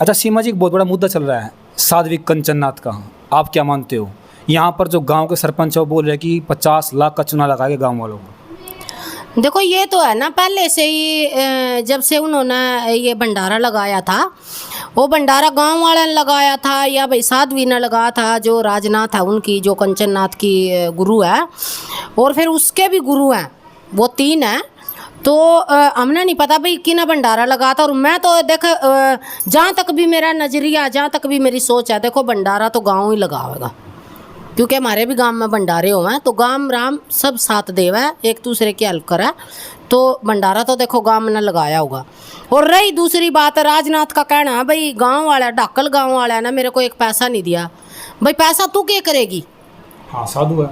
अच्छा सीमा जी, एक बहुत बड़ा मुद्दा चल रहा है साध्वी कंचननाथ का, आप क्या मानते हो? यहाँ पर जो गांव के सरपंच है वो बोल रहे हैं कि 50 लाख का चूना लगाएंगे गांव वालों को। देखो ये तो है ना, पहले से ही जब से उन्होंने ये भंडारा लगाया था, वो भंडारा गांव वाले ने लगाया था या भाई साध्वी ने लगाया था, जो राजनाथ है उनकी, जो कंचननाथ की गुरु है, और फिर उसके भी गुरु हैं, वो 3 हैं। तो हमने नहीं पता भाई किना भंडारा लगाता। और मैं तो देख, जहाँ तक भी मेरा नज़रिया, जहाँ तक भी मेरी सोच है, देखो भंडारा तो गाँव ही लगाएगा, क्योंकि हमारे भी गांव में भंडारे हुए हैं। तो गांव राम सब साथ देव है, एक दूसरे की हेल्प करा, तो भंडारा तो देखो गांव ने लगाया होगा। और रही दूसरी बात, राजनाथ का कहना है भाई गांव वाला, डाकल गांव वाला है ना, मेरे को एक पैसा नहीं दिया। भाई पैसा तू क्या करेगी? हाँ साधु है।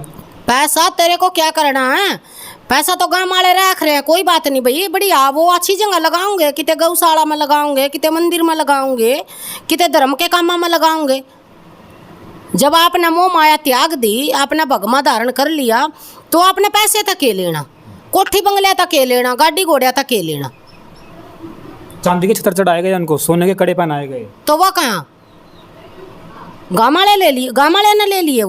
पैसा तेरे को क्या करना है? पैसा तो गांव वाले रख रहे हैं, कोई बात नहीं भाई, बढ़िया, वो अच्छी जगह लगाओगे, किते गौशाला में लगाओगे, किते मंदिर में लगाओगे, किते धर्म के कामों में लगाओगे। जब आपने मोह माया त्याग दी, आपने भगमा धारण कर लिया, तो आपने पैसे तक के लेना, कोठी बंगले तक के लेना, गाड़ी घोड़िया तक के लेना। चांदी के छतर चढ़ाए गए उनको, सोने के कड़े पहनाए गए, तो वह कहाँ गाँव वाले ले लिए? गाँव वाले ने ले लिए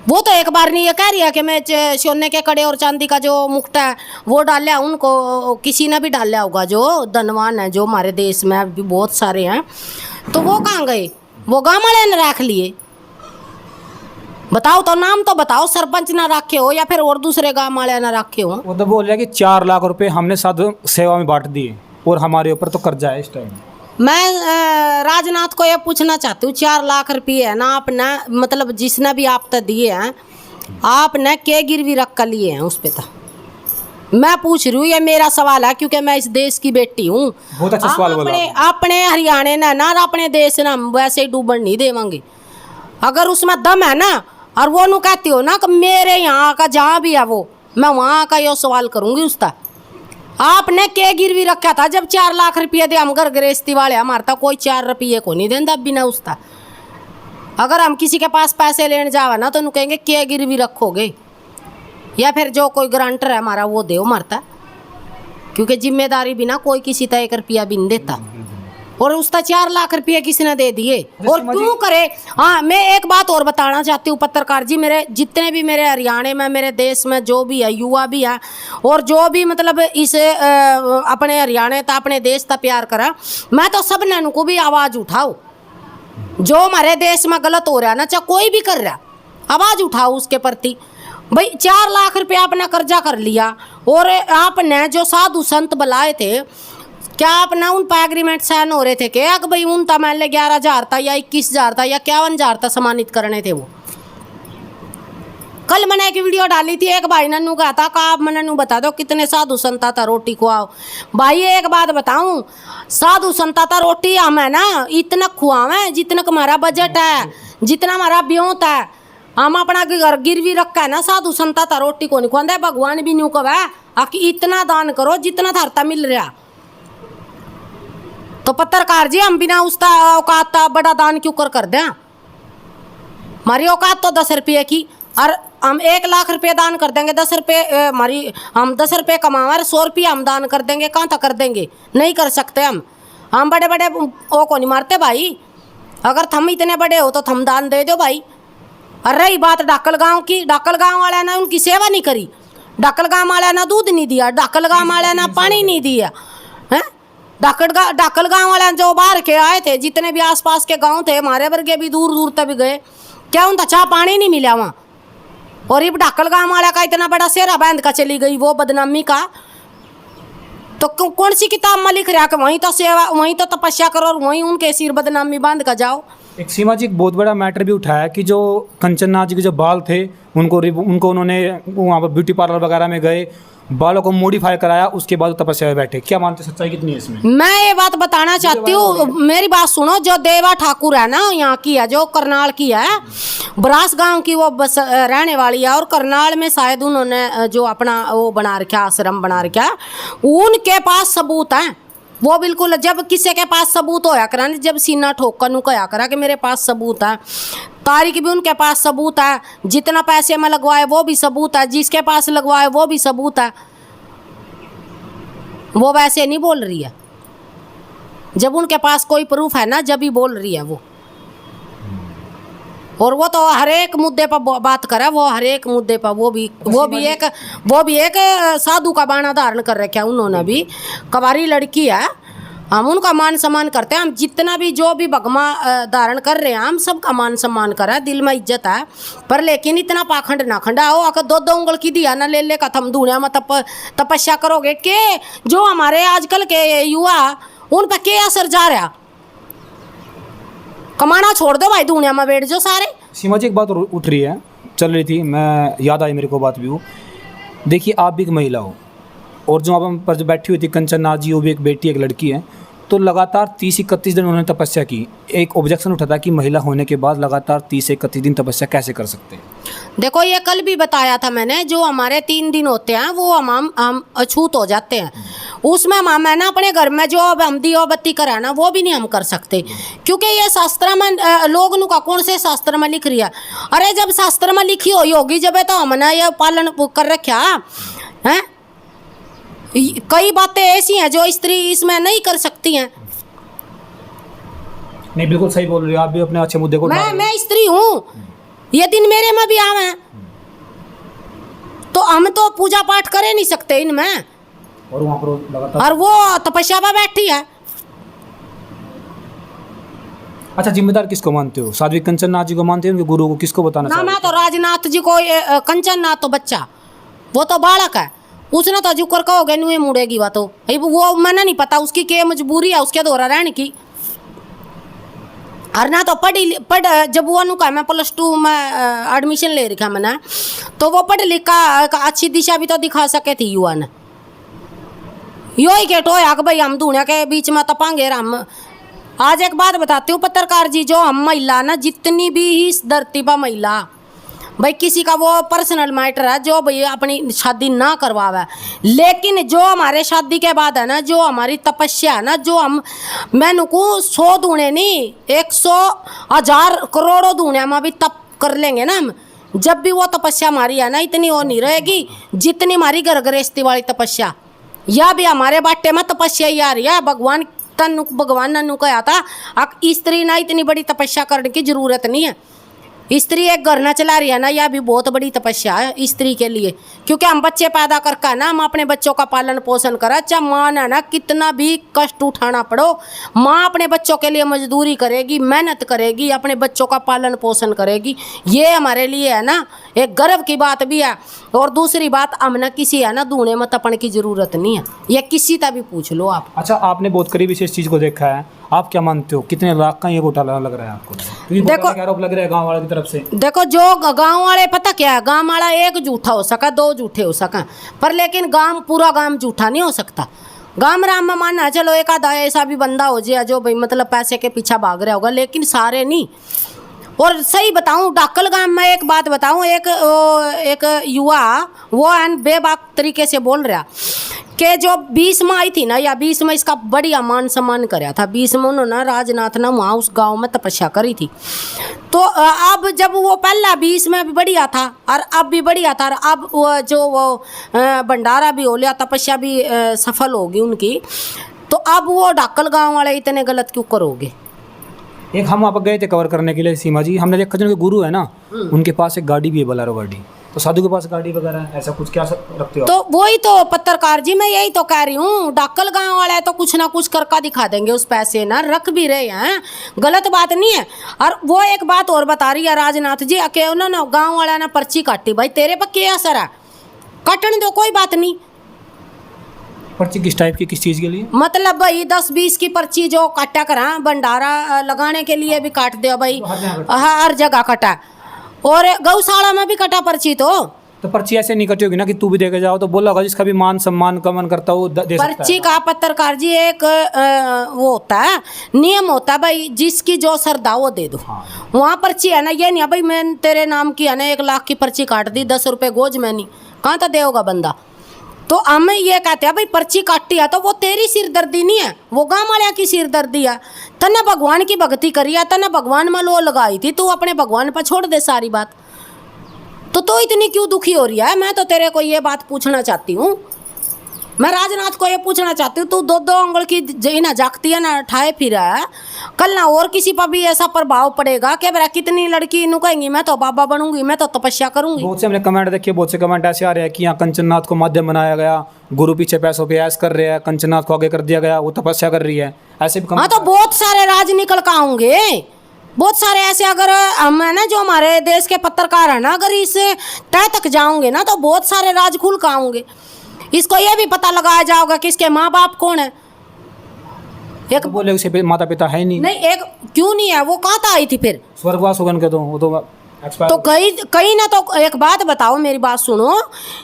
वो तो एक बार नहीं ये कह रही है कि मैं सोने के कड़े और चांदी का जो मुकुट है वो डाला, उनको किसी ने भी डाला होगा, जो धनवान है, जो हमारे देश में भी बहुत सारे हैं। तो वो कहाँ गए? वो गाँव वाले ने रख लिए। बताओ तो, नाम तो बताओ, सरपंच ना रखे हो या फिर और दूसरे गाँव वाले ना रखे हो। वो तो बोल रहे हैं कि 4 लाख रुपए हमने साधु सेवा में बांट दिए और हमारे ऊपर तो कर्जा है इस टाइम। मैं राजनाथ को ये पूछना चाहती हूँ, 4 लाख रुपये है ना आपने, मतलब जिसने भी आप तक दिए हैं, आपने क्या गिरवी रख कर लिए हैं उस पे? तो मैं पूछ रही हूँ, ये मेरा सवाल है, क्योंकि मैं इस देश की बेटी हूँ। बहुत अच्छा सवाल बोला। अपने हरियाणा ने ना, अपने देश ना वैसे ही डूबन नहीं देवांगे। अगर उसमें दम है ना, और वो नु कहती हो ना कि मेरे यहाँ का जहाँ भी है वो, मैं वहाँ का यो सवाल करूँगी उसका। आपने क्या गिरवी रखा था जब 4 लाख रुपये दे? हम घर गृहस्थी वाले, हमारे तक कोई 4 रुपये को नहीं देता बिना उसका। अगर हम किसी के पास पैसे लेने जावा ना, तो उन्हें कहेंगे क्या गिरवी रखोगे, या फिर जो कोई गारंटर है हमारा वो दे मारता, क्योंकि जिम्मेदारी बिना कोई किसी का 1 रुपया भी नहीं देता। और उसका 4 लाख रुपये किसने दे दिए और क्यों करे? हाँ, मैं एक बात और बताना चाहती हूँ पत्रकार जी, मेरे जितने भी मेरे हरियाणा में, मेरे देश में जो भी है, युवा भी है, और जो भी मतलब इस अपने हरियाणा था, अपने देश का प्यार करा, मैं तो सब ने को भी आवाज़ उठाओ। जो हमारे देश में गलत हो रहा है ना, चाहे कोई भी कर रहा, आवाज़ उठाओ उसके प्रति। भाई 4 लाख रुपया आपने कर्जा कर लिया, और आपने जो साधु संत बुलाए थे, क्या आपने उन पर एग्रीमेंट साइन हो रहे थे कि भाई उन मान ले 11,000 था या 21,000 था या 51,000 था सम्मानित करने थे? वो कल मैंने एक वीडियो डाली थी, एक भाई ने नू कहा था कि आप मैंने नू बता दो कितने साधु संता था रोटी खुआओ। भाई एक बात बताऊं, साधु संता था रोटी हमें ना इतना खुआवें जितना हमारा बजट है, जितना हमारा ब्योत है। हम अपना घर गिरवी रखा है ना, साधु संता था रोटी को नहीं खुआंदे। भगवान भी न्यू कहे आखिर इतना दान करो जितना थारता मिल रहा। तो पत्रकार जी, हम बिना उसका औकात बड़ा दान क्यों कर दें? हमारी औकात तो 10 रुपये की, और हम 1 लाख रुपये दान कर देंगे, 10 रुपये हमारी, हम 10 रुपये कमावा, 100 रुपये हम दान कर देंगे, कहाँ तक कर देंगे? नहीं कर सकते हम बड़े बड़े वो को नहीं मारते भाई। अगर थम इतने बड़े हो तो थम दान दे दो भाई। और रही बात डाकल गाँव की, डाकल गाँव वाले ने उनकी सेवा नहीं करी, डाकल गाँव वाले ने दूध नहीं दिया, डाकल गाँव वाले ने पानी नहीं दिया है। डाकल गाँव वाले जो बाहर के आए थे, जितने भी आसपास के गांव थे, हमारे वर्गे भी दूर दूर तक भी गए, क्या उनका चाह पानी नहीं मिला वहाँ? और ये डाकल गाँव वाला का इतना बड़ा सेहरा बांध का चली गई वो बदनामी का। तो कौन सी किताब में लिख रहा कि वहीं तो सेवा, वहीं तो तपस्या करो और वहीं उनके सिर बदनामी बांध का जाओ? एक सीमा जी, एक बहुत बड़ा मैटर भी उठाया कि जो कंचननाथ जी के जो बाल थे उनको उन्होंने वहाँ पर ब्यूटी पार्लर वगैरह में गए, बालों को मॉडिफाई कराया, उसके बाद तपस्या में बैठे। क्या मानते, सच्चाई कितनी है इसमें? मैं ये बात बताना चाहती हूँ, मेरी बात सुनो। जो देवा ठाकुर है ना, यहाँ की है, जो करनाल की है, बरास गांव की वो बस रहने वाली है, और करनाल में शायद उन्होंने जो अपना वो बना रखा, आश्रम बना रखा, उनके पास सबूत है। वो बिल्कुल, जब किसी के पास सबूत होया करा, जब सीना ठोक कर कहा करा कि मेरे पास सबूत है, तारीख भी उनके पास सबूत है, जितना पैसे में लगवाए वो भी सबूत है, जिसके पास लगवाए वो भी सबूत है। वो वैसे नहीं बोल रही है। जब उनके पास कोई प्रूफ है ना, जब ही बोल रही है वो। और वो तो हर एक मुद्दे पर बात करे, वो हर एक मुद्दे पर वो भी एक साधु का बाणा धारण कर रखा है उन्होंने भी। कवारी लड़की है, हम उनका मान सम्मान करते हैं। हम जितना भी जो भी भगमा धारण कर रहे हैं, हम सबका मान सम्मान करें, दिल में इज्जत है। पर लेकिन इतना पाखंड ना खंडा हो, अगर दो दो उंगल की दिया ना ले का थम दुनिया में तपस्या करोगे के जो हमारे आजकल के युवा उन पर क्या असर जा रहा। कमाना छोड़ दो भाई, दुनिया में बैठ जाओ सारे। सीमा जी, एक बात उठ रही है, चल रही थी, मैं याद आई मेरे को बात भी वो। देखिए, आप भी एक महिला हो और जो आप हम पर जो बैठी हुई थी कंचन नाथ जी, वो भी एक बेटी एक लड़की है। तो लगातार 30-31 दिन उन्होंने तपस्या की। एक ऑब्जेक्शन उठा था कि महिला होने के बाद लगातार 30-31 दिन तपस्या कैसे कर सकते हैं। देखो, ये कल भी बताया था मैंने, जो हमारे 3 दिन होते हैं वो हम अछूत हो जाते हैं। उसमें मैं ना अपने घर में जो हम दियो बत्ती कराना वो भी नहीं हम कर सकते, क्योंकि ये शास्त्र में लोग नु का कौन से शास्त्र में लिख रही है। अरे जब शास्त्र में लिखी हुई होगी जब तो हमने ये पालन कर रखा है। कई बातें ऐसी हैं जो स्त्री इसमें नहीं कर सकती हैं। नहीं, बिल्कुल सही बोल रही हो आप भी अपने अच्छे मुद्दे को। मैं स्त्री हूँ, ये दिन मेरे में भी आवे हैं, तो हम तो पूजा पाठ करे नहीं सकते इनमें। और वहाँ पर लगातार, और वो तपस्या में बैठी है। अच्छा, जिम्मेदार किसको मानते हो? साध्वी कंचन नाथ जी को मानते हो, उनके गुरु को? किसको बताना ना, चाहते मैं तो राजनाथ जी को, कंचन नाथ तो बच्चा, वो तो बालक है। उसने तो जुकर कहोगे नहीं मुड़ेगी वो तो। वो मैंने नहीं पता उसकी क्या मजबूरी है उसके दौरा रहने की। और ना तो पढ़ जब वो नु का मैं +2 में एडमिशन ले रखा मैंने, तो वो पढ़ लिख का अच्छी दिशा भी तो दिखा सके थी युवा ने। यो ही केटो है भाई, हम दुनिया के बीच में तपांगे हम। आज एक बात बताती हूँ पत्रकार जी, जो हम महिला ना, जितनी भी इस धरती पर महिला भाई किसी का वो पर्सनल मैटर है जो भाई अपनी शादी ना करवावे, लेकिन जो हमारे शादी के बाद है ना, जो हमारी तपस्या है ना, जो हम मैंने को 100 दूने नहीं 100 1000 करोड़ों दूने में भी तप कर लेंगे ना हम। जब भी वो तपस्या हमारी है ना, इतनी वो नहीं रहेगी जितनी हमारी घर गृहस्थी वाली तपस्या। या भी हमारे बाटे में तपस्या ही आ रही है। भगवान ने कहा था स्त्री ना इतनी बड़ी तपस्या करने की जरूरत नहीं है। स्त्री एक घर ना चला रही है ना, यह भी बहुत बड़ी तपस्या है स्त्री के लिए, क्योंकि हम बच्चे पैदा करके ना, हम अपने बच्चों का पालन पोषण करें। चाहे माँ ने ना कितना भी कष्ट उठाना पड़ो, माँ अपने बच्चों के लिए मजदूरी करेगी, मेहनत करेगी, अपने बच्चों का पालन पोषण करेगी। ये हमारे लिए है ना एक गर्व की बात भी है। और दूसरी बात, हम ना किसी है ना दूने में तपने की जरूरत नहीं है, ये किसी का भी पूछ लो आप। अच्छा, आपने बहुत करीबी से इस चीज़ को देखा है, आप क्या मानते हो कितने लाख का ये घोटाला लग रहा है आपको? देखो, आरोप लग रहा है गांव वाले की तरफ से। देखो, जो गांव वाले पता क्या है, गांव वाला एक झूठा हो सका, 2 झूठे हो सका, पर लेकिन पूरा गांव झूठा नहीं हो सकता। गांव राम में मानना चलो एक आधा ऐसा भी बंदा हो जाए जो भाई मतलब पैसे के पीछे भाग रहा होगा, लेकिन सारे नहीं। और सही बताऊं, डाकल गांव में एक बात बताऊं, एक युवा वो बेबाक तरीके से बोल रहा कि जो 20 में आई थी ना, या 20 में इसका बढ़िया मान सम्मान कराया था। 20 में उन्होंने राजनाथ ने वहाँ उस गांव में तपस्या करी थी। तो अब जब वो पहला 20 में भी बढ़िया था और अब भी बढ़िया था, और अब वो भंडारा भी हो लिया, तपस्या भी सफल होगी उनकी, तो अब वो डाकल गाँव वाले इतने गलत क्यों करोगे? एक हम आप गए थे कवर करने के लिए सीमा जी, हमने देखा जिनके गुरु है ना, उनके पास एक गाड़ी भी है, बोलेरो गाड़ी। तो साधु के पास गाड़ी वगैरह ऐसा कुछ क्या रखते हो? तो वही तो पत्रकार जी, मैं यही तो कह रही हूँ, डाकल गांव वाले तो कुछ ना कुछ करके दिखा देंगे, उस पैसे ना रख भी रहे हैं, गलत बात नहीं है। और वो एक बात और बता रही है राजनाथ जी, अकेले ना गाँव वाला ना पर्ची काटी, भाई तेरे पर क्या असर है, काटने दो, कोई बात नहीं। पर्ची किस टाइप की, किस चीज़ के लिए? मतलब भाई 10-20 की पर्ची जो काटा करा, भंडारा लगाने के लिए भी काट दो भाई, हर जगह कटा, और गौशाला में भी कटा पर्ची। तो पर्ची ऐसे नहीं कटी होगी ना कि तू भी देके जाओ, तो बोला होगा जिसका भी मान सम्मान कमन करता हो दे सकता है। पर्ची का पत्रकार जी एक वो होता है, नियम होता है भाई, जिसकी जो श्रद्धा वो दे दो। हाँ। वहाँ पर्ची है ना, ये नहीं भाई मैं तेरे नाम की है ना 1 लाख की पर्ची काट दी, 10 रुपये गोज में नहीं, कहाँ तो देगा बंदा। तो हम ये कहते हैं भाई पर्ची काटी है तो वो तेरी सिरदर्दी नहीं है, वो गाँव वाले की सिरदर्दी है। तने भगवान की भक्ति करी है, तने भगवान में लो लगाई थी, तू अपने भगवान पर छोड़ दे सारी बात। तो इतनी क्यों दुखी हो रही है? मैं तो तेरे को ये बात पूछना चाहती हूँ, मैं राजनाथ को ये पूछना चाहती हूँ, तू दो दो उंगल की ना जागती है ना ठाए फिर है, कल ना और किसी पर भी ऐसा प्रभाव पड़ेगा कि मेरा कितनी लड़की इन्हों कहेंगी मैं तो बाबा बनूंगी, मैं तो तपस्या करूंगी। बहुत से हमने कमेंट देखे, बहुत से कमेंट ऐसे आ रहे हैं कि यहाँ कंचननाथ को माध्यम बनाया गया, गुरु पीछे पैसों पे ऐश कर रहे हैं, कंचननाथ को आगे कर दिया गया, वो तपस्या कर रही है, ऐसे भी हाँ तो बहुत सारे राज निकल कर आऊंगे, बहुत सारे ऐसे। अगर हम है ना जो हमारे देश के पत्रकार है ना, अगर इस तय तक जाओगे ना तो बहुत सारे राज खुल कर आऊंगे। इसको ये भी पता लगाया जाएगा कि इसके माँ बाप कौन है। एक बोले उसे माता पिता है नहीं, एक क्यों नहीं है, वो कहाँ था आई थी फिर स्वर्गवास होगन के, तो वो तो तो कहीं ना तो एक बात बताओ, मेरी बात सुनो,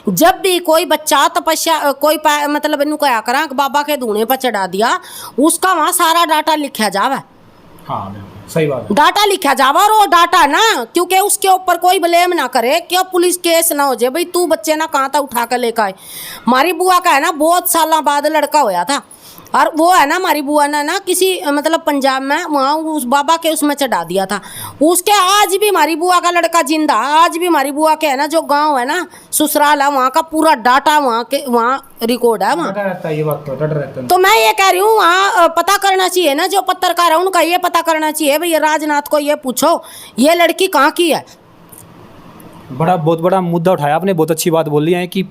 जब भी कोई बच्चा तपस्या कोई मतलब इन्हू क्या करा बाबा के धूने पर चढ़ा दिया, उसका वहाँ सारा डाटा लिखा जावा। हाँ सही बात है, डाटा लिखा जावा, और वो डाटा ना क्योंकि उसके ऊपर कोई ब्लेम ना करे, क्यों पुलिस केस ना हो जाए भाई तू बच्चे ना कहाँ था उठा कर लेकर आए। हमारी बुआ का है ना बहुत साल बाद लड़का होया था, और वो है ना हमारी बुआ ने ना किसी मतलब पंजाब में वहाँ उस बाबा के उसमें चढ़ा दिया था। उसके आज भी हमारी बुआ का लड़का जिंदा, आज भी हमारी बुआ के है ना जो गांव है ना ससुराल है, वहाँ का पूरा डाटा वहाँ के वहाँ रिकॉर्ड है वहाँ। रहता है ये बात, तो डर रहता है। तो मैं ये कह रही हूँ वहाँ पता करना चाहिए ना, जो पत्रकार है उनका ये पता करना चाहिए भाई राजनाथ को ये पूछो ये लड़की कहाँ की है। बहुत बड़ा मुद्दा उठाया आपने, बहुत अच्छी बात बोली है कि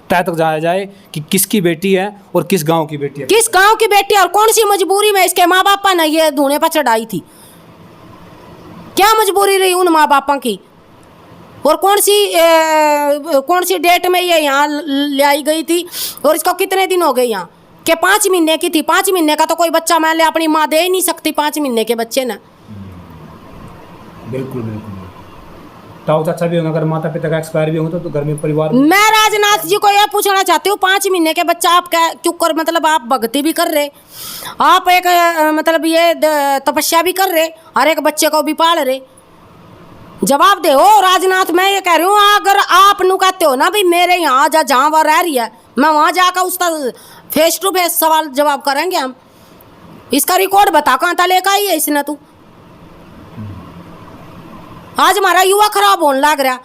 तय तक जाया जाए कि किसकी बेटी है और किस गांव की बेटी है, किस गांव की बेटी है और कौन सी मजबूरी में इसके माँ बापा ने ये धूने पर चढ़ाई थी, क्या मजबूरी रही उन माँ बापा की, और कौन सी डेट में ये यहाँ ले आई गई थी, और इसको कितने दिन हो गए यहाँ के 5 महीने की थी। 5 महीने का तो कोई बच्चा मान ले अपनी माँ दे ही नहीं सकती 5 महीने के बच्चे ने। बिल्कुल बिल्कुल। ताऊ चाचा भी होंगे, अगर माता पिता का एक्सपायर भी होंगे तो घर में परिवार मैं राजनाथ जी को यह पूछना चाहती हूँ, 5 महीने के बच्चा आप क्या क्यों कर, मतलब आप भक्ति भी कर रहे, आप एक मतलब ये तपस्या भी कर रहे और एक बच्चे को भी पाल रहे, जवाब दे। ओ राजनाथ मैं ये कह रही हूँ, अगर आप नु कहते हो ना भाई मेरे यहाँ जा जहाँ वह रह रही है, मैं वहाँ जाकर उसका फेस टू फेस सवाल जवाब करेंगे हम। इसका रिकॉर्ड बता कहाँ था लेकर आई है इसने तू। आज हमारा युवा खराब होने लग रहा।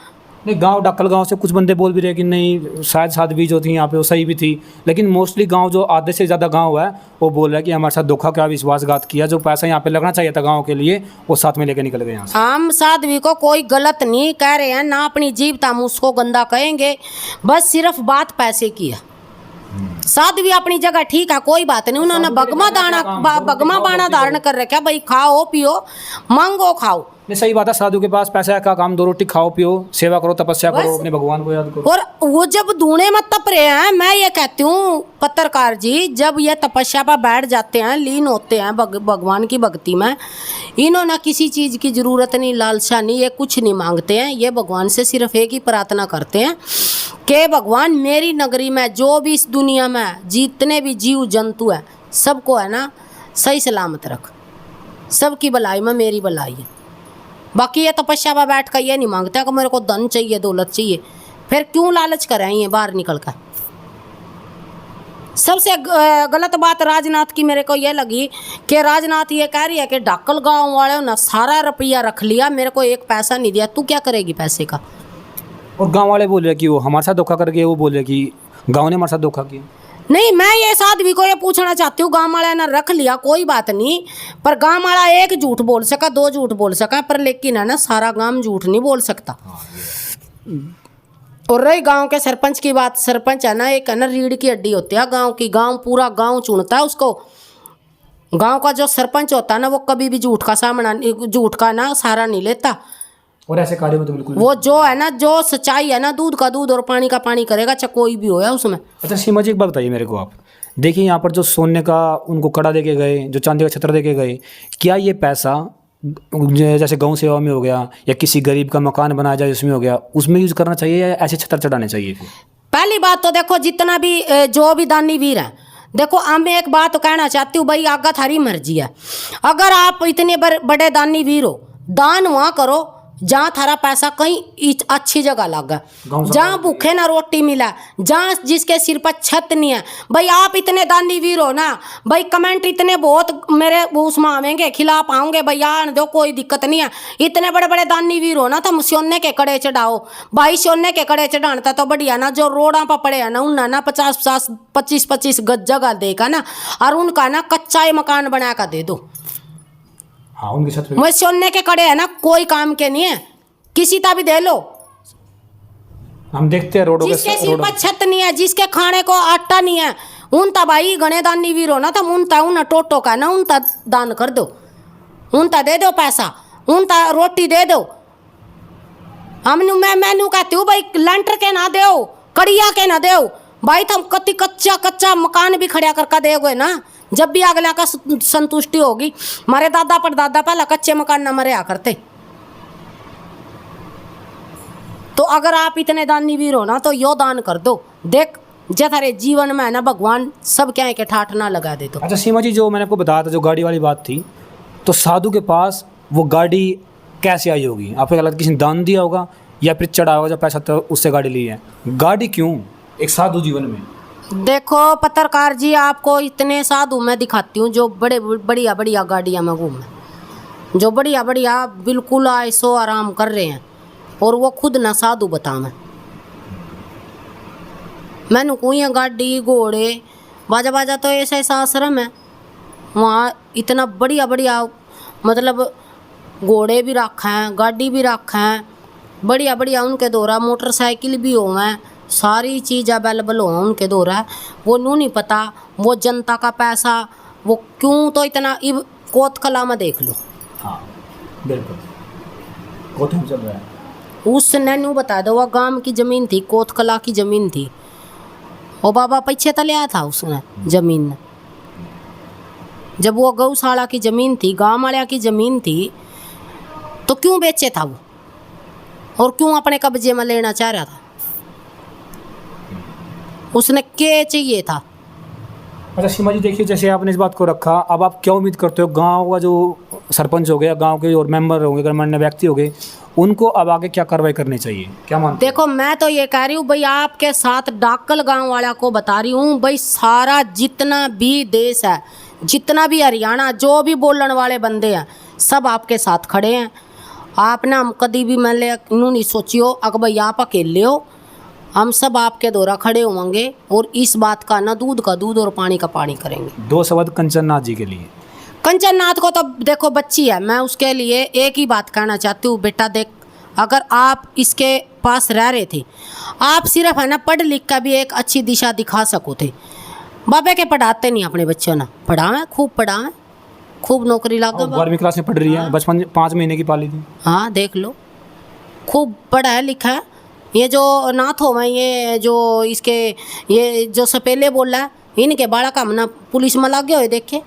नहीं, गांव डक्कल गांव से कुछ बंदे बोल भी रहे कि नहीं शायद साध्वी जो थी यहाँ पे वो सही भी थी, लेकिन मोस्टली गांव जो आधे से ज़्यादा गांव है वो बोल रहा है कि हमारे साथ धोखा क्या विश्वासघात किया, जो पैसा यहाँ पे लगना चाहिए था गांव के लिए वो साथ में लेके निकल गए यहाँ से। हम साध्वी को कोई गलत नहीं कह रहे हैं, ना अपनी जीवता हम उसको गंदा कहेंगे, बस सिर्फ बात पैसे की है। साध्वी अपनी जगह ठीक है, कोई बात नहीं, उन्होंने बगमा बाणा धारण कर रखा भाई, खाओ पियो मांगो खाओ। नहीं सही बात है, साधु के पास पैसा का काम, 2 रोटी खाओ पियो, सेवा करो, तपस्या करो, अपने भगवान को याद करो। और वो जब धूने में तप रहे हैं, मैं ये कहती हूँ पत्रकार जी, जब ये तपस्या पर बैठ जाते हैं, लीन होते हैं भगवान की भक्ति में, इन्होंने किसी चीज़ की ज़रूरत नहीं, लालसा नहीं, ये कुछ नहीं मांगते हैं। ये भगवान से सिर्फ एक ही प्रार्थना करते हैं कि भगवान मेरी नगरी में जो भी इस दुनिया में जितने भी जीव जंतु हैं सबको है ना सही सलामत रख, सबकी भलाई में मेरी भलाई है। बाकी ये तपस्या पर बैठ कर ये नहीं मांगते कि मेरे को धन चाहिए दौलत चाहिए, फिर क्यों लालच करें ये बाहर निकल कर। सबसे गलत बात राजनाथ की मेरे को ये लगी कि राजनाथ ये कह रही है कि डाकल गांव वाले ने सारा रुपया रख लिया, मेरे को एक पैसा नहीं दिया, तू क्या करेगी पैसे का। और गाँव वाले बोल रहे कि वो हमारे साथ धोखा करके, वो बोल रहे कि गाँव ने हमारे साथ धोखा किया। नहीं, मैं ये साध्वी को ये पूछना चाहती हूँ, गाँव वाला ने रख लिया कोई बात नहीं, पर गाँव वाला एक झूठ बोल सका, 2 झूठ बोल सका, पर लेकिन है ना सारा गाँव झूठ नहीं बोल सकता। और रही गांव के सरपंच की बात, सरपंच है ना एक है ना रीढ़ की हड्डी होती है गांव की, गांव पूरा गांव चुनता है उसको। गांव का जो सरपंच होता है ना वो कभी भी झूठ का सामना, झूठ का ना सहारा नहीं लेता, और ऐसे कार्य में तो बिल्कुल वो जो है ना जो सच्चाई है ना दूध का दूध और पानी का पानी करेगा, चाहे कोई भी हो या उसमें। अच्छा सीमा जी एक बात बताइए मेरे को, आप देखिए यहाँ पर जो सोने का उनको कड़ा दे के गए, जो चांदी का छत्र दे के गए, क्या ये पैसा जैसे गौ सेवा में हो गया या किसी गरीब का मकान बनाया जाए उसमें हो गया, उसमें यूज़ करना चाहिए या ऐसे छत्र चढ़ाने चाहिए? पहली बात तो देखो जितना भी जो भी दानी वीर हैं, देखो मैं एक बात तो कहना चाहती हूँ भाई, आगा थारी मर्जी है। अगर आप इतने बड़े दानी वीर हो, दान वहाँ करो जहाँ थारा पैसा कहीं अच्छी जगह लगा, गाँव से जहाँ भूखे ना रोटी मिला, जहाँ जिसके सिर पर छत नहीं है। भाई आप इतने दानी वीर हो ना, भाई कमेंट इतने बहुत मेरे उसमें आवेंगे, खिलाफ आऊंगे, भाई यार दो कोई दिक्कत नहीं है। इतने बड़े बड़े दानी वीर हो ना तो सोने के कड़े चढ़ाओ भाई, सोने के कड़े चढ़ाता तो बढ़िया ना। जो रोड़ा पर पड़े है ना उन्हें ना 50-50 गज जगह देगा ना, और उनका ना कच्चा मकान बना कर दे दो। हाँ, उनकी छत पे मैं सोने के कड़े है ना, कोई काम के नहीं है, किसी का भी दे लो। हम देखते हैं रोडों जिसके के सिर पर छत नहीं है, जिसके खाने को आटा नहीं है, उनता भाई गणे दानी वीर हो ना तो उनता उन टोटो का ना उनता दान कर दो, उनता दे दो पैसा, उनता रोटी दे दो। मैं कहती हूँ भाई लंटर के ना दो, कड़िया के ना दो भाई, तुम कति कच्चा मकान भी खड़ा करके दोगे ना, जब भी अगला का संतुष्टि होगी। हमारे दादा परदादा पहले कच्चे मकान न मरे करते। तो अगर आप इतने दानी वीर हो ना तो यो दान कर दो। देख जे थारे जीवन में ना भगवान सब क्या के ठाठ ना लगा दे। तो अच्छा सीमा जी, जो मैंने आपको बताया था जो गाड़ी वाली बात थी, तो साधु के पास वो गाड़ी कैसे आई होगी? आपको लगता है किसी ने दान दिया होगा या फिर चढ़ा होगा जो पैसा था उससे गाड़ी ली है? गाड़ी क्यों एक साधु जीवन में? देखो पत्रकार जी, आपको इतने साधु मैं दिखाती हूँ जो बड़े बढ़िया बढ़िया गाड़ियाँ में घूम, जो बढ़िया बढ़िया बिल्कुल ऐसो आराम कर रहे हैं, और वो खुद ना साधु बता। मैंने कोई गाड़ी घोड़े बाजा बाजा तो ऐसा ऐसा आश्रम है वहाँ, इतना बढ़िया बढ़िया मतलब घोड़े भी रखा हैं, गाड़ी भी रखा हैं, बढ़िया बढ़िया उनके दौरा मोटरसाइकिल भी हो हैं, सारी चीज़ अवेलेबल हो उनके दौरा। वो नू नहीं पता वो जनता का पैसा वो क्यों तो इतना इब कोत कला में देख लो। हाँ बिल्कुल, कोठम चल रहा है। उसने नू बता दो, वो गांव की ज़मीन थी, कोत कला की ज़मीन थी, वो बाबा पीछे तले आया था उसने ज़मीन। जब वो गौशाला की ज़मीन थी, गांव वाले की ज़मीन थी, तो क्यों बेचे था वो, और क्यों अपने कब्जे में लेना चाह रहा था? उसने क्या चाहिए था? अच्छा सीमा जी, देखिए जैसे आपने इस बात को रखा, अब आप क्या उम्मीद करते हो गांव का जो सरपंच हो गया, गांव के और मेंबर होंगे, गणमान्य व्यक्ति हो गए, उनको अब आगे क्या कार्रवाई करनी चाहिए, क्या मानते? देखो मैं तो ये कह रही हूँ भाई, आपके साथ डाकल गांव वाला को बता रही हूँ भाई, सारा जितना भी देश है, जितना भी हरियाणा, जो भी बोलने वाले बंदे हैं, सब आपके साथ खड़े हैं। आपने हम कभी भी मैं नहीं सोचियो अगर भाई आप अकेले हो, हम सब आपके दौरा खड़े होंगे, और इस बात का ना दूध का दूध और पानी का पानी करेंगे। 2 शब्द कंचन नाथ जी के लिए। कंचन नाथ को तो देखो बच्ची है, मैं उसके लिए एक ही बात कहना चाहती हूँ, बेटा देख, अगर आप इसके पास रह रहे थे, आप सिर्फ है ना पढ़ लिख कर भी एक अच्छी दिशा दिखा सको थे। बाबे के पढ़ाते नहीं अपने बच्चों ना, पढ़ावे खूब पढ़ावे, खूब नौकरी लगा। 12वीं क्लास में पढ़ रही है, बचपन 5 महीने की पाली थी। हाँ देख लो, खूब पढ़ा है लिखा है। ये जो नाथ हो मैं, ये जो इसके ये जो सपेले बोल रहा है, इनके बालक हमने पुलिस में लगे हुए देखे,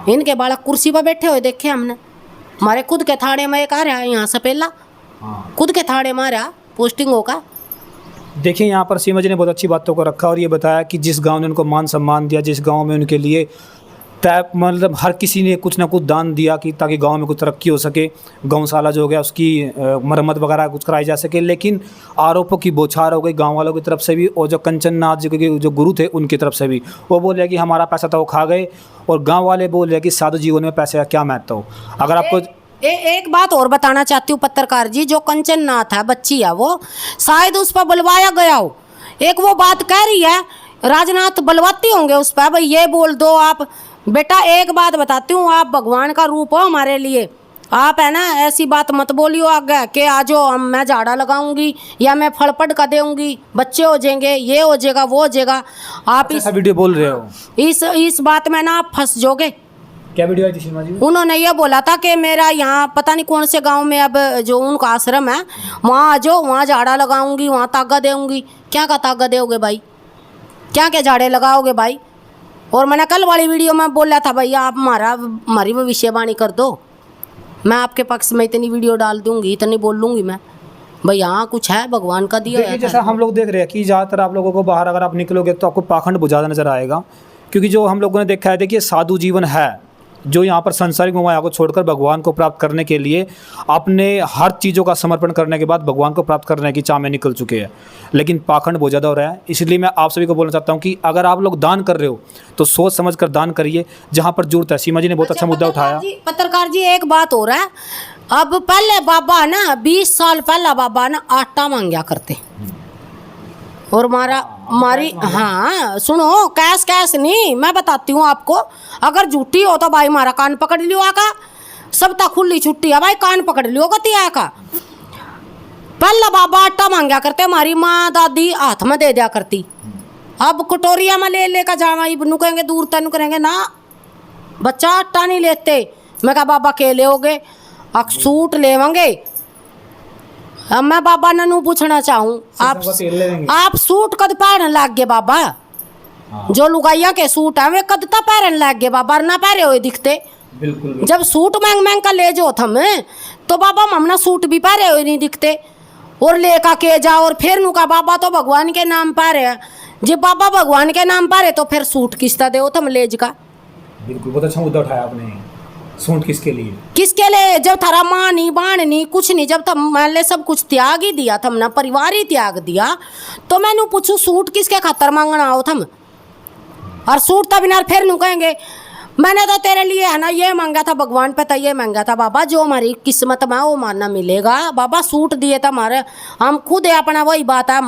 इनके बालक कुर्सी पर बैठे हुए देखे हमने। हमारे खुद के थाने में एक आ रहा है यहाँ सपेला, खुद के थाने में आ रहा पोस्टिंग होगा। देखिए यहाँ पर सीमा जी ने बहुत अच्छी बातों को रखा और ये बताया कि जिस गांव ने उनको मान सम्मान दिया, जिस गांव में उनके लिए तय मतलब हर किसी ने कुछ ना कुछ दान दिया कि ताकि गांव में कुछ तरक्की हो सके, गौशाला जो हो गया उसकी मरम्मत वगैरह कुछ कराई जा सके। लेकिन आरोपों की बौछार हो गई गांव वालों की तरफ से भी, और जो कंचन नाथ जी के जो गुरु थे उनकी तरफ से भी। वो बोल रहे कि हमारा पैसा तो वो खा गए, और गाँव वाले बोल रहे कि साधु जीवन में पैसे का क्या महत्व हो। अगर आपको एक बात और बताना चाहती हूँ पत्रकार जी, जो कंचन नाथ है बच्ची है, वो शायद उस पर बुलवाया गया हो। एक वो बात कह रही है, राजनाथ बुलवाती होंगे उस पर, भाई ये बोल दो आप। बेटा एक बात बताती हूँ, आप भगवान का रूप हो हमारे लिए, आप है ना ऐसी बात मत बोलियो आगे कि आज मैं झाड़ा लगाऊंगी या मैं फल पड़ कर देऊंगी, बच्चे हो जाएंगे, ये हो जाएगा, वो हो जाएगा। आप इस वीडियो बोल रहे हो, इस बात में ना आप फंस जाओगे। क्या वीडियो आई थी सीमा जी? उन्होंने ये बोला था कि मेरा यहाँ पता नहीं कौन से गांव में अब जो उनका आश्रम है, वहाँ आ जाओ, वहाँ झाड़ा लगाऊंगी, वहाँ तागा देऊंगी। क्या का तागा दोगे भाई, क्या क्या झाड़े लगाओगे भाई? और मैंने कल वाली वीडियो में बोला था भाई आप हमारी भविष्यवाणी कर दो, मैं आपके पक्ष में इतनी वीडियो डाल दूंगी, इतनी बोल लूँगी मैं भाई, यहाँ कुछ है भगवान का दिया है। जैसा हम लोग देख रहे हैं कि ज़्यादातर आप लोगों को बाहर अगर आप निकलोगे तो आपको पाखंड ज़्यादा नज़र आएगा, क्योंकि जो हम लोगों ने देखा है, देखिए साधु जीवन है जो यहाँ पर संसारिक माया को छोड़कर भगवान को प्राप्त करने के लिए अपने हर चीज़ों का समर्पण करने के बाद भगवान को प्राप्त करने की चाह में निकल चुके हैं, लेकिन पाखंड बहुत ज़्यादा हो रहा है। इसलिए मैं आप सभी को बोलना चाहता हूँ कि अगर आप लोग दान कर रहे हो तो सोच समझ कर दान करिए, जहाँ पर जरूरत है। सीमा जी ने बहुत अच्छा मुद्दा उठाया। पत्रकार जी एक बात हो रहा है, अब पहले बाबा ना 20 साल पहला बाबा ना आटा मांगा करते और हमारी हाँ सुनो, कैश कैश नहीं, मैं बताती हूँ आपको। अगर झूठी हो तो भाई हमारा कान पकड़ लियो आका, सब तक खुली छुट्टी है भाई, कान पकड़ लियो गति आका। पहला बाबा आटा मांगा करते, हमारी माँ दादी हाथ में दे दिया करती। अब कटोरिया में ले लेकर जाना, इबनू कहेंगे दूर तनु करेंगे ना बच्चा आटा नहीं लेते। मैं कहा बाबा के ले सूट लेवांगे। अब मैं बाबा ननू पूछना चाहूँ, आप सूट कद पहन लाग गए बाबा? जो लुगाइया के सूट है वे कद तक पहन लाग गए बाबा, ना पहरे हुए दिखते। बिल्कुल। जब सूट महंग महंग का ले जो थम तो बाबा हमना सूट भी पहरे हुए नहीं दिखते और लेका के जाओ। और फिर नु का बाबा तो भगवान के नाम पहरे है, जब बाबा भगवान के नाम पहरे तो फिर सूट किसता दे थम लेज का। बिल्कुल, बहुत अच्छा मुद्दा उठाया आपने। सूट किसके लिए? किसके लिए? जब थारा माँ नहीं बाण नहीं कुछ नहीं, जब थम मान ले सब कुछ त्याग ही दिया, थम ना परिवार ही त्याग दिया, तो मैंने पूछू सूट किसके खातर मांगना आओ थम? और सूट तब बिना फिर नु कहेंगे मैंने तो तेरे लिए है ना ये मांगा था भगवान पे, तो ये मांगा था बाबा, जो हमारी किस्मत में वो मानना मिलेगा। बाबा सूट दिए था हमारे, हम खुद है अपना, वही बात है,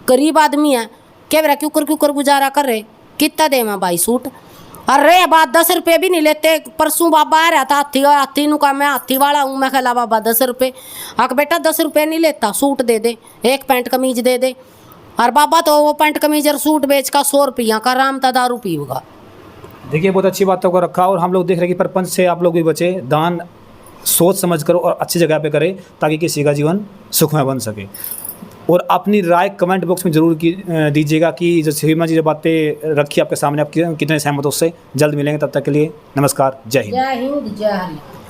गरीब आदमी है, कह रहा क्यों कर गुजारा कर रहे, कितना दे मैं भाई सूट। अरे बात 10 रुपये भी नहीं लेते। परसों बाबा आ रहा था हाथी नु का, मैं हाथी वाला हूँ, मैं खेला बाबा 10 रुपये। आक बेटा 10 रुपये नहीं लेता, सूट दे दे, एक पैंट कमीज दे दे। और बाबा तो वो पैंट कमीज और सूट बेच का 100 रुपया का राम था दारू पीऊगा। देखिए बहुत अच्छी बातों को रखा, और हम लोग देख रहे हैं कि प्रपंच से आप लोग भी बचे। दान सोच समझ करो और अच्छी जगह पे करें ताकि किसी का जीवन सुखमय बन सके। और अपनी राय कमेंट बॉक्स में ज़रूर दीजिएगा कि जो सीमा जी जो बातें रखी आपके सामने, आप कितने सहमत हो उससे। जल्द मिलेंगे, तब तक के लिए नमस्कार, जय हिंद। जय हिंद, जय हरियाणा।